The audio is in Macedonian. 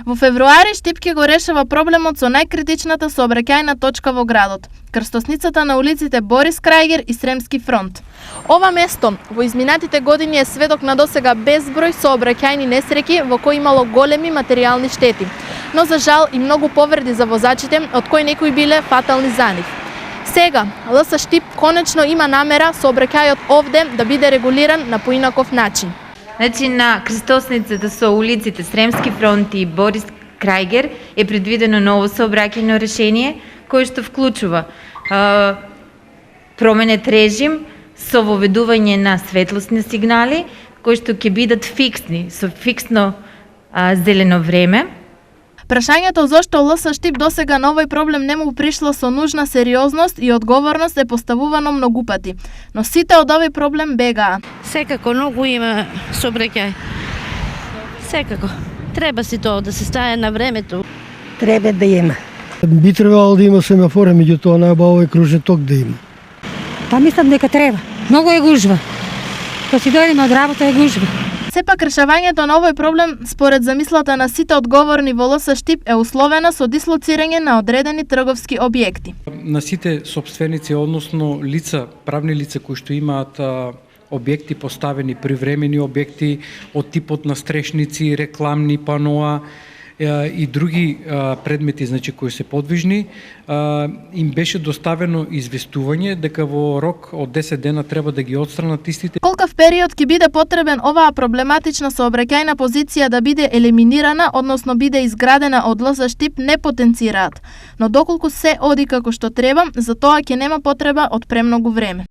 Во февруари Штип ќе го решава проблемот со најкритичната сообраќајна точка во градот, крстосницата на улиците Борис Крајгер и Сремски фронт. Ова место во изминатите години е сведок на досега безброј сообраќајни несреќи во кои имало големи материјални штети, но за жал и многу повреди за возачите, од кои некои биле фатални за нив. Сега, ЛС Штип конечно има намера сообраќајот овде да биде регулиран на поинаков начин. Значи, на крстосницата со улиците Сремски фронт и Борис Крајгер е предвидено ново сообраќајно решение кое што вклучува променет режим со воведување на светлосни сигнали кои што ќе бидат фиксни, со фиксно зелено време. Прашањето зошто ЛС Штип досега на овој проблем не му пришло со нужна сериозност и одговорност е поставувано многу пати, но сите од овој проблем бегаа. Секако многу има сообраќај. Секако. Треба си тоа да се стае на времето. Треба да има. Би требало да има семафори, меѓутоа најубаво е кружен ток да има. Па мислам дека треба. Многу е гужва. Кога си дојдеме од работа е гужва. Сепак решавањето на овој проблем, според замислата на сите одговорни во ЛС Штип, е условена со дислоцирање на одредени трговски објекти. На сите сопственици, односно лица, правни лица кои што имаат објекти поставени, привремени објекти од типот на стрешници, рекламни паноа и други предмети, значи кои се подвижни, им беше доставено известување дека во рок од 10 дена треба да ги отстранат истите. Колкав период ќе биде потребен оваа проблематична сообраќајна позиција да биде елиминирана, односно биде изградена од ЛС Штип, не потенцираат, но доколку се оди како што треба, за тоа ќе нема потреба од премногу време.